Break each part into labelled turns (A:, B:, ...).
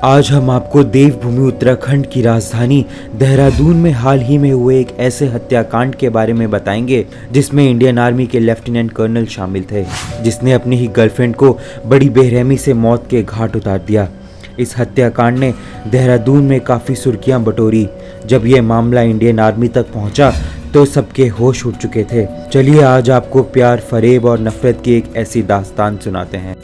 A: आज हम आपको देवभूमि उत्तराखंड की राजधानी देहरादून में हाल ही में हुए एक ऐसे हत्याकांड के बारे में बताएंगे जिसमें इंडियन आर्मी के लेफ्टिनेंट कर्नल शामिल थे, जिसने अपनी ही गर्लफ्रेंड को बड़ी बेरहमी से मौत के घाट उतार दिया। इस हत्याकांड ने देहरादून में काफ़ी सुर्खियां बटोरी। जब यह मामला इंडियन आर्मी तक पहुंचा तो सबके होश उड़ चुके थे। चलिए आज आपको प्यार, फरेब और नफरत की एक ऐसी दास्तान सुनाते हैं।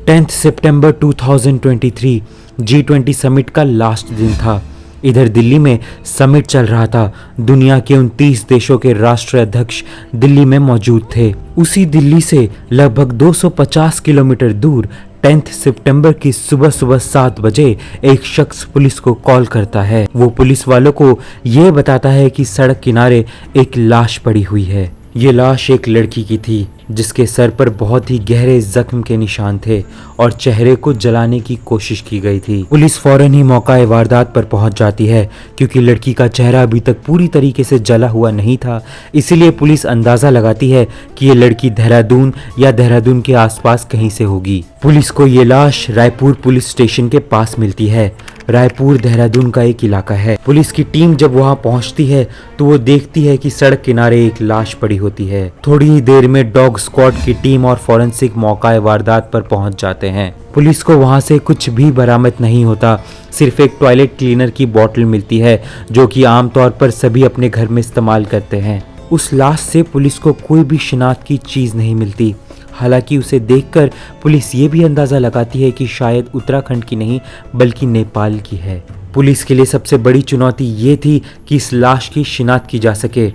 A: 10 सितंबर 2023 G20 समिट का लास्ट दिन था। इधर दिल्ली में समिट चल रहा था। दुनिया के 29 देशों के राष्ट्र अध्यक्ष दिल्ली में मौजूद थे। उसी दिल्ली से लगभग 250 किलोमीटर दूर 10 सितंबर की सुबह 7 बजे एक शख्स पुलिस को कॉल करता है। वो पुलिस वालों को ये बताता है कि सड़क किनारे एक लाश पड़ी हुई है। ये लाश एक लड़की की थी जिसके सर पर बहुत ही गहरे जख्म के निशान थे और चेहरे को जलाने की कोशिश की गई थी। पुलिस फौरन ही मौका वारदात पर पहुंच जाती है क्योंकि लड़की का चेहरा अभी तक पूरी तरीके से जला हुआ नहीं था। इसीलिए पुलिस अंदाजा लगाती है कि ये लड़की देहरादून या देहरादून के आसपास कहीं से होगी। पुलिस को ये लाश रायपुर पुलिस स्टेशन के पास मिलती है। रायपुर देहरादून का एक इलाका है। पुलिस की टीम जब वहां पहुंचती है तो वो देखती है कि सड़क किनारे एक लाश पड़ी होती है। थोड़ी ही देर में डॉग स्क्वाड की टीम और फॉरेंसिक मौका वारदात पर पहुंच जाते हैं। पुलिस को वहां से कुछ भी बरामद नहीं होता, सिर्फ एक टॉयलेट क्लीनर की बोतल मिलती है जो कि आमतौर पर सभी अपने घर में इस्तेमाल करते हैं। उस लाश से पुलिस को कोई भी शिनाख्त की चीज नहीं मिलती। हालांकि उसे देखकर पुलिस ये भी अंदाजा लगाती है कि शायद उत्तराखंड की नहीं बल्कि नेपाल की है। पुलिस के लिए सबसे बड़ी चुनौती ये थी कि इस लाश की शिनाख्त की जा सके।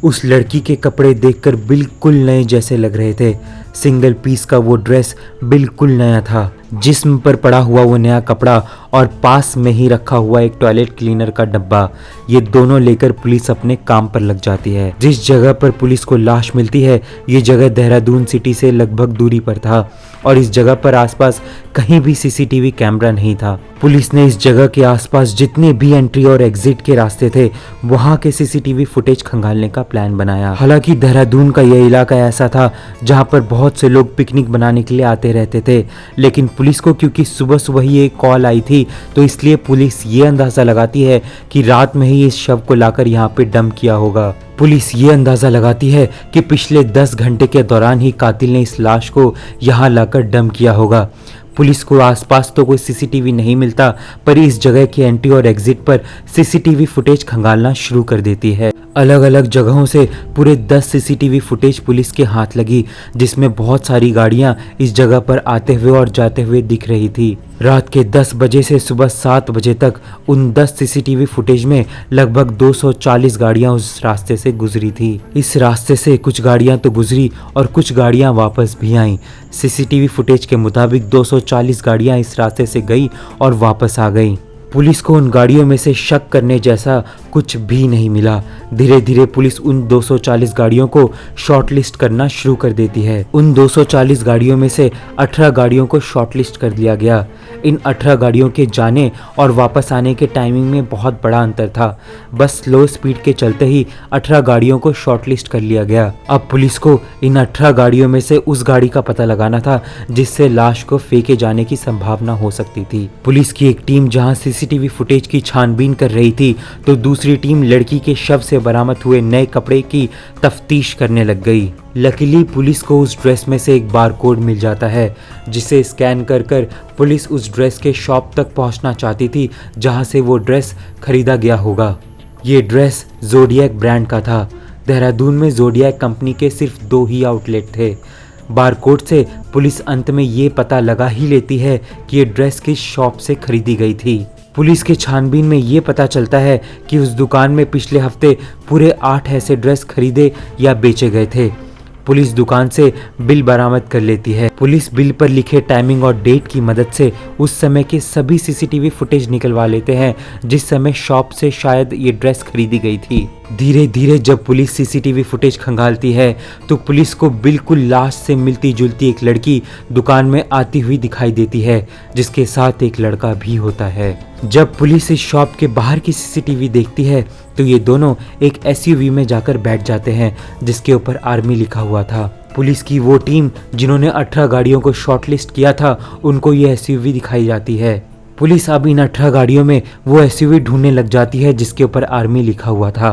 A: उस लड़की के कपड़े देखकर बिल्कुल नए जैसे लग रहे थे। सिंगल पीस का वो ड्रेस बिल्कुल नया था। जिस्म पर पड़ा हुआ वो नया कपड़ा और पास में ही रखा हुआ एक टॉयलेट क्लीनर का डब्बा, ये दोनों लेकर पुलिस अपने काम पर लग जाती है। जिस जगह पर पुलिस को लाश मिलती है ये जगह देहरादून सिटी से लगभग दूरी पर था और इस जगह पर आसपास कहीं भी सीसीटीवी कैमरा नहीं था। पुलिस ने इस जगह के आसपास जितने भी एंट्री और एग्जिट के रास्ते थे वहां के सीसीटीवी फुटेज खंगालने का प्लान बनाया। हालांकि देहरादून का यह इलाका ऐसा था जहां पर बहुत से लोग पिकनिक बनाने के लिए आते रहते थे, लेकिन पुलिस को क्योंकि सुबह ही एक कॉल आई थी तो इसलिए पुलिस ये अंदाजा लगाती है कि रात में ही इस शव को लाकर यहाँ पे डंप किया होगा। पुलिस ये अंदाजा लगाती है कि पिछले 10 घंटे के दौरान ही कातिल ने इस लाश को यहाँ लाकर डंप किया होगा। पुलिस को आसपास तो कोई सीसीटीवी नहीं मिलता, पर इस जगह की एंट्री और एग्जिट पर सीसीटीवी फुटेज खंगालना शुरू कर देती है। अलग अलग जगहों से पूरे 10 सीसीटीवी फुटेज पुलिस के हाथ लगी, जिसमें बहुत सारी गाड़ियां इस जगह पर आते हुए और जाते हुए दिख रही थी। रात के 10 बजे से सुबह 7 बजे तक उन 10 सीसीटीवी फुटेज में लगभग 240 गाड़ियां उस रास्ते से गुजरी थी। इस रास्ते से कुछ गाड़ियां तो गुजरी और कुछ गाड़ियां वापस भी आईं। सीसीटीवी फुटेज के मुताबिक 240 गाड़ियां इस रास्ते से गई और वापस आ गईं। पुलिस को उन गाड़ियों में से शक करने जैसा कुछ भी नहीं मिला। धीरे धीरे पुलिस उन 240 गाड़ियों को शॉर्टलिस्ट करना शुरू कर देती है। उन 240 गाड़ियों में से 18 गाड़ियों को शॉर्टलिस्ट कर लिया गया। इन 18 गाड़ियों के जाने और वापस आने के टाइमिंग में बहुत बड़ा अंतर था। बस स्लो स्पीड के चलते ही 18 गाड़ियों को शॉर्टलिस्ट कर लिया गया। अब पुलिस को इन 18 गाड़ियों में से उस गाड़ी का पता लगाना था जिससे लाश को फेंके जाने की संभावना हो सकती थी। पुलिस की एक टीम जहां सीसीटीवी फुटेज की छानबीन कर रही थी तो दूसरी टीम लड़की के शव से बरामद हुए नए कपड़े की तफ्तीश करने लग गई। लकीली पुलिस को उस ड्रेस में से एक बारकोड मिल जाता है जिसे स्कैन कर पुलिस उस ड्रेस के शॉप तक पहुंचना चाहती थी जहां से वो ड्रेस खरीदा गया होगा। ये ड्रेस जोडियक ब्रांड का था। देहरादून में जोडियक कंपनी के सिर्फ 2 ही आउटलेट थे। बारकोड से पुलिस अंत में ये पता लगा ही लेती है कि ये ड्रेस किस शॉप से खरीदी गई थी। पुलिस के छानबीन में ये पता चलता है कि उस दुकान में पिछले हफ्ते पूरे 8 ऐसे ड्रेस खरीदे या बेचे गए थे। पुलिस दुकान से बिल बरामद कर लेती है। पुलिस बिल पर लिखे टाइमिंग और डेट की मदद से उस समय के सभी सीसीटीवी फुटेज निकलवा लेते हैं जिस समय शॉप से शायद ये ड्रेस खरीदी गई थी। धीरे धीरे जब पुलिस सीसीटीवी फुटेज खंगालती है तो पुलिस को बिल्कुल लाश से मिलती जुलती एक लड़की दुकान में आती हुई दिखाई देती है, जिसके साथ एक लड़का भी होता है। जब पुलिस इस शॉप के बाहर की सीसीटीवी देखती है तो ये दोनों एक एसयूवी में जाकर बैठ जाते हैं जिसके ऊपर आर्मी लिखा हुआ था। पुलिस की वो टीम जिन्होंने 18 गाड़ियों को शॉर्टलिस्ट किया था, उनको ये एसयूवी दिखाई जाती है। पुलिस अब इन 18 गाड़ियों में वो एसयूवी ढूंढने लग जाती है जिसके ऊपर आर्मी लिखा हुआ था।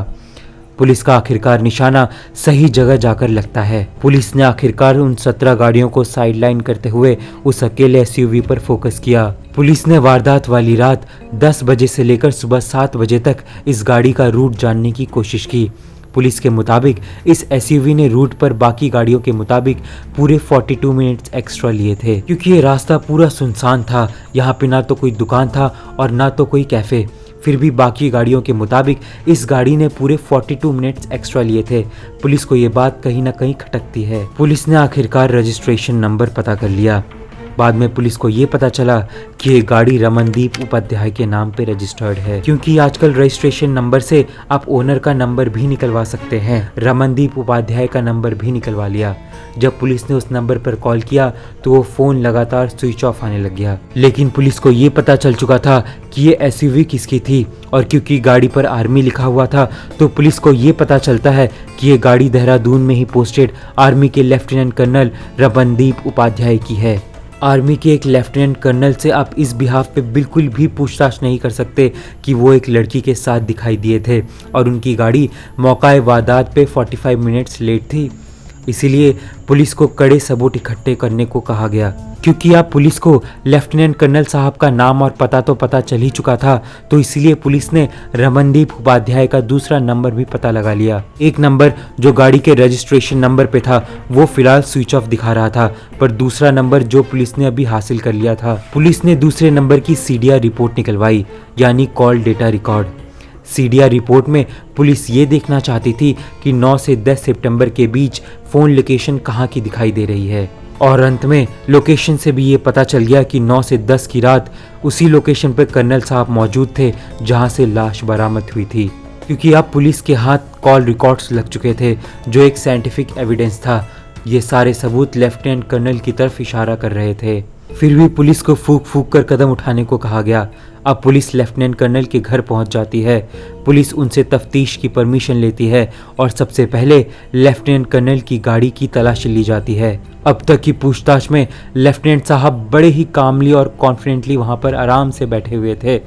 A: पुलिस का आखिरकार निशाना सही जगह जाकर लगता है। पुलिस ने आखिरकार उन 17 गाड़ियों को साइडलाइन करते हुए उस अकेले एसयूवी पर फोकस किया। पुलिस ने वारदात वाली रात 10 बजे से लेकर सुबह 7 बजे तक इस गाड़ी का रूट जानने की कोशिश की। पुलिस के मुताबिक इस एसयूवी ने रूट पर बाकी गाड़ियों के मुताबिक पूरे 42 मिनट्स एक्स्ट्रा लिए थे, क्योंकि ये रास्ता पूरा सुनसान था। यहाँ पे ना तो कोई दुकान था और ना तो कोई कैफे। फिर भी बाकी गाड़ियों के मुताबिक इस गाड़ी ने पूरे 42 मिनट्स एक्स्ट्रा लिए थे। पुलिस को ये बात कहीं ना कहीं खटकती है। पुलिस ने आखिरकार रजिस्ट्रेशन नंबर पता कर लिया। बाद में पुलिस को ये पता चला कि ये गाड़ी रमनदीप उपाध्याय के नाम पे रजिस्टर्ड है, क्योंकि आजकल रजिस्ट्रेशन नंबर से आप ओनर का नंबर भी निकलवा सकते हैं। रमनदीप उपाध्याय का नंबर भी निकलवा लिया। जब पुलिस ने उस नंबर पर कॉल किया तो वो फोन लगातार स्विच ऑफ आने लग गया। लेकिन पुलिस को ये पता चल चुका था कि ये एसयूवी किसकी थी, और क्योंकि गाड़ी पर आर्मी लिखा हुआ था तो पुलिस को ये पता चलता है कि ये गाड़ी देहरादून में ही पोस्टेड आर्मी के लेफ्टिनेंट कर्नल रमनदीप उपाध्याय की है। आर्मी के एक लेफ्टिनेंट कर्नल से आप इस बिहाफ पे बिल्कुल भी पूछताछ नहीं कर सकते कि वो एक लड़की के साथ दिखाई दिए थे और उनकी गाड़ी मौका वारदात पे 45 मिनट्स लेट थी। इसीलिए पुलिस को कड़े सबूत इकट्ठे करने को कहा गया। क्योंकि अब पुलिस को लेफ्टिनेंट कर्नल साहब का नाम और पता तो पता चल ही चुका था, तो इसीलिए पुलिस ने रमनदीप उपाध्याय का दूसरा नंबर भी पता लगा लिया। एक नंबर जो गाड़ी के रजिस्ट्रेशन नंबर पे था वो फिलहाल स्विच ऑफ दिखा रहा था, पर दूसरा नंबर जो पुलिस ने अभी हासिल कर लिया था। पुलिस ने दूसरे नंबर की सीडीआर रिपोर्ट निकलवाई, यानी call data record. CDR report में पुलिस ये देखना चाहती थी कि 9 से 10 सितंबर के बीच फोन लोकेशन कहाँ की दिखाई दे रही है, और अंत में लोकेशन से भी ये पता चल गया कि 9 से 10 की रात उसी लोकेशन पर कर्नल साहब मौजूद थे जहां से लाश बरामद हुई थी। क्योंकि अब पुलिस के हाथ कॉल रिकॉर्ड्स लग चुके थे जो एक साइंटिफिक एविडेंस था। ये सारे सबूत लेफ्टिनेंट कर्नल की तरफ इशारा कर रहे थे। फिर भी पुलिस को फूक फूक कर कदम उठाने को कहा गया। अब पुलिस लेफ्टिनेंट कर्नल के घर पहुंच जाती है। पुलिस उनसे तफ्तीश की परमिशन लेती है और सबसे पहले लेफ्टिनेंट कर्नल की गाड़ी की तलाशी ली जाती है। अब तक की पूछताछ में लेफ्टिनेंट साहब बड़े ही कामली और कॉन्फिडेंटली वहां पर आराम से बैठे हुए थे।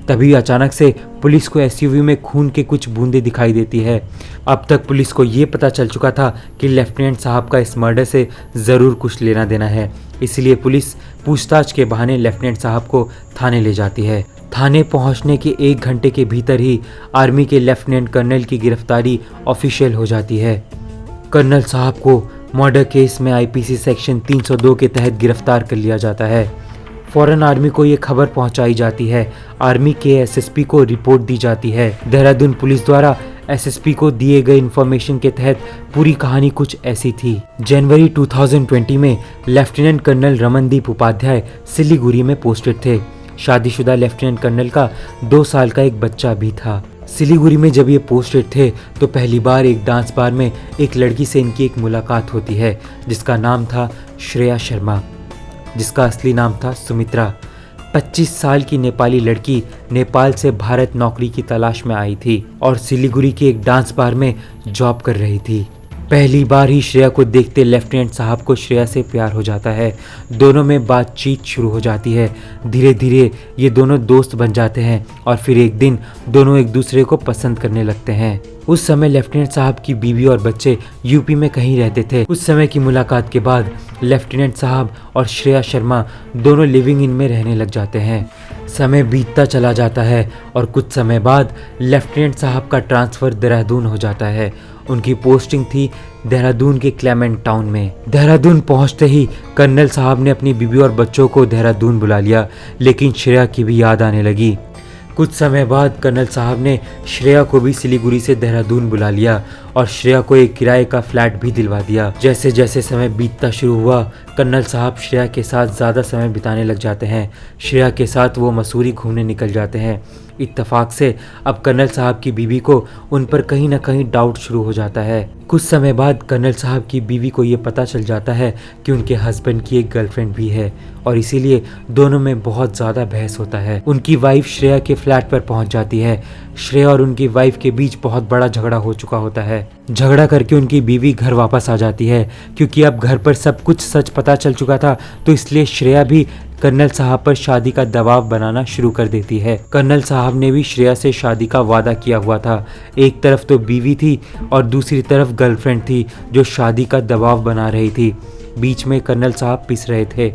A: तभी अचानक से पुलिस को एसयूवी में खून के कुछ बूंदें दिखाई देती है। अब तक पुलिस को ये पता चल चुका था कि लेफ्टिनेंट साहब का इस मर्डर से ज़रूर कुछ लेना देना है, इसलिए पुलिस पूछताछ के बहाने लेफ्टिनेंट साहब को थाने ले जाती है। थाने पहुंचने के 1 घंटे के भीतर ही आर्मी के लेफ्टिनेंट कर्नल की गिरफ्तारी ऑफिशियल हो जाती है। कर्नल साहब को मर्डर केस में आईपीसी सेक्शन 302 के तहत गिरफ्तार कर लिया जाता है। फौरन आर्मी को ये खबर पहुंचाई जाती है। आर्मी के एसएसपी को रिपोर्ट दी जाती है। देहरादून पुलिस द्वारा एसएसपी को दिए गए इन्फॉर्मेशन के तहत पूरी कहानी कुछ ऐसी थी। जनवरी 2020 में लेफ्टिनेंट कर्नल रमनदीप उपाध्याय सिलीगुड़ी में पोस्टेड थे। शादीशुदा लेफ्टिनेंट कर्नल का 2 साल का एक बच्चा भी था। सिलीगुड़ी में जब ये पोस्टेड थे तो पहली बार एक डांस बार में एक लड़की से इनकी एक मुलाकात होती है जिसका नाम था श्रेया शर्मा, जिसका असली नाम था सुमित्रा। 25 साल की नेपाली लड़की नेपाल से भारत नौकरी की तलाश में आई थी और सिलीगुड़ी के एक डांस बार में जॉब कर रही थी। पहली बार ही श्रेया को देखते लेफ्टिनेंट साहब को श्रेया से प्यार हो जाता है। दोनों में बातचीत शुरू हो जाती है। धीरे धीरे ये दोनों दोस्त बन जाते हैं और फिर एक दिन दोनों एक दूसरे को पसंद करने लगते हैं। उस समय लेफ्टिनेंट साहब की बीवी और बच्चे यूपी में कहीं रहते थे। उस समय की मुलाकात के बाद लेफ्टिनेंट साहब और श्रेया शर्मा दोनों लिविंग इन में रहने लग जाते हैं। समय बीतता चला जाता है और कुछ समय बाद लेफ्टिनेंट साहब का ट्रांसफ़र देहरादून हो जाता है। उनकी पोस्टिंग थी देहरादून के क्लेमेंट टाउन में। देहरादून पहुंचते ही कर्नल साहब ने अपनी बीवी और बच्चों को देहरादून बुला लिया, लेकिन श्रेया की भी याद आने लगी। कुछ समय बाद कर्नल साहब ने श्रेया को भी सिलीगुड़ी से देहरादून बुला लिया और श्रेया को एक किराए का फ्लैट भी दिलवा दिया। जैसे जैसे समय बीतता शुरू हुआ, कर्नल साहब श्रेया के साथ ज़्यादा समय बिताने लग जाते हैं। श्रेया के साथ वो मसूरी घूमने निकल जाते हैं। इत्तेफाक से अब कर्नल साहब की बीवी को उन पर कहीं ना कहीं डाउट शुरू हो जाता है। कुछ समय बाद कर्नल साहब की बीवी को ये पता चल जाता है कि उनके हस्बैंड की एक गर्लफ्रेंड भी है और इसीलिए दोनों में बहुत ज़्यादा बहस होता है। उनकी वाइफ श्रेया के फ्लैट पर पहुंच जाती है। श्रेया और उनकी वाइफ के बीच बहुत बड़ा झगड़ा हो चुका होता है। झगड़ा करके उनकी बीवी घर वापस आ जाती है क्योंकि अब घर पर सब कुछ सच पता चल चुका था, तो इसलिए श्रेया भी कर्नल साहब पर शादी का दबाव बनाना शुरू कर देती है। कर्नल साहब ने भी श्रेया से शादी का वादा किया हुआ था। एक तरफ तो बीवी थी और दूसरी तरफ गर्लफ्रेंड थी जो शादी का दबाव बना रही थी। बीच में कर्नल साहब पिस रहे थे।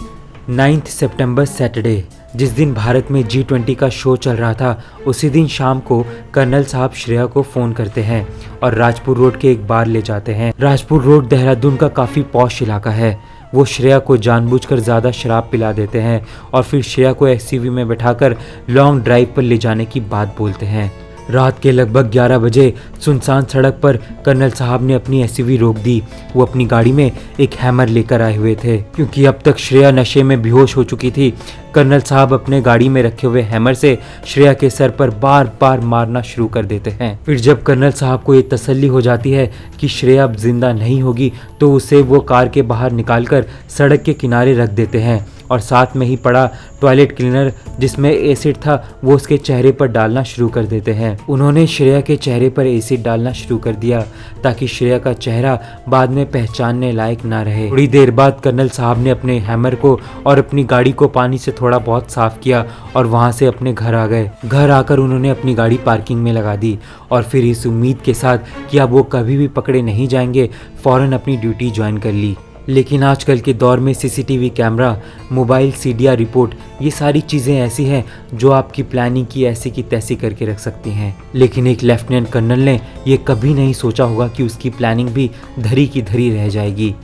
A: 9 सितंबर सैटरडे, जिस दिन भारत में G20 का शो चल रहा था, उसी दिन शाम को कर्नल साहब श्रेया को फ़ोन करते हैं और राजपुर रोड के एक बार ले जाते हैं। राजपुर रोड देहरादून का काफ़ी पॉश इलाका है। वो श्रेया को जानबूझकर ज़्यादा शराब पिला देते हैं और फिर श्रेया को SUV में बैठाकर लॉन्ग ड्राइव पर ले जाने की बात बोलते हैं। रात के लगभग 11 बजे सुनसान सड़क पर कर्नल साहब ने अपनी SUV रोक दी। वो अपनी गाड़ी में एक हैमर लेकर आए हुए थे। क्योंकि अब तक श्रेया नशे में बेहोश हो चुकी थी, कर्नल साहब अपने गाड़ी में रखे हुए हैमर से श्रेया के सर पर बार बार मारना शुरू कर देते हैं। फिर जब कर्नल साहब को ये तसल्ली हो जाती है कि श्रेया अब जिंदा नहीं होगी, तो उसे वो कार के बाहर निकालकर सड़क के किनारे रख देते हैं और साथ में ही पड़ा टॉयलेट क्लीनर जिसमें एसिड था वो उसके चेहरे पर डालना शुरू कर देते हैं। उन्होंने श्रेया के चेहरे पर एसिड डालना शुरू कर दिया ताकि श्रेया का चेहरा बाद में पहचानने लायक ना रहे। थोड़ी देर बाद कर्नल साहब ने अपने हैमर को और अपनी गाड़ी को पानी से थोड़ा बहुत साफ किया और वहां से अपने घर आ गए। घर आकर उन्होंने अपनी गाड़ी पार्किंग में लगा दी और फिर इस उम्मीद के साथ कि अब वो कभी भी पकड़े नहीं जाएंगे, फौरन अपनी ड्यूटी ज्वाइन कर ली। लेकिन आजकल के दौर में CCTV camera, mobile CDR report, ये सारी चीज़ें ऐसी हैं जो आपकी प्लानिंग की ऐसी की तैसी करके रख सकती हैं। लेकिन एक लेफ्टिनेंट कर्नल ने ये कभी नहीं सोचा होगा कि उसकी प्लानिंग भी धरी की धरी रह जाएगी।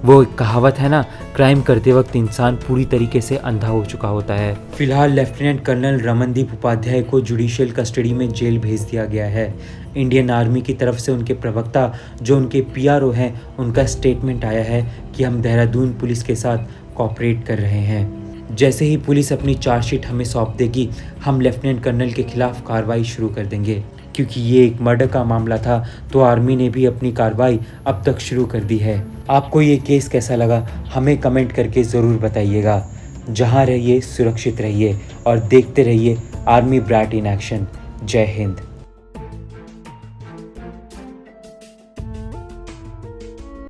A: वो एक कहावत है ना, क्राइम करते वक्त इंसान पूरी तरीके से अंधा हो चुका होता है। फिलहाल लेफ्टिनेंट कर्नल रमनदीप उपाध्याय को जुडिशियल कस्टडी में जेल भेज दिया गया है। इंडियन आर्मी की तरफ से उनके प्रवक्ता जो उनके PRO हैं, उनका स्टेटमेंट आया है कि हम देहरादून पुलिस के साथ कोऑपरेट कर रहे हैं। जैसे ही पुलिस अपनी चार्जशीट हमें सौंप देगी, हम लेफ्टिनेंट कर्नल के खिलाफ कार्रवाई शुरू कर देंगे। क्योंकि ये एक मर्डर का मामला था, तो आर्मी ने भी अपनी कार्रवाई अब तक शुरू कर दी है। आपको ये केस कैसा लगा, हमें कमेंट करके ज़रूर बताइएगा। जहाँ रहिए सुरक्षित रहिए और देखते रहिए आर्मी ब्रैट इन एक्शन। जय हिंद।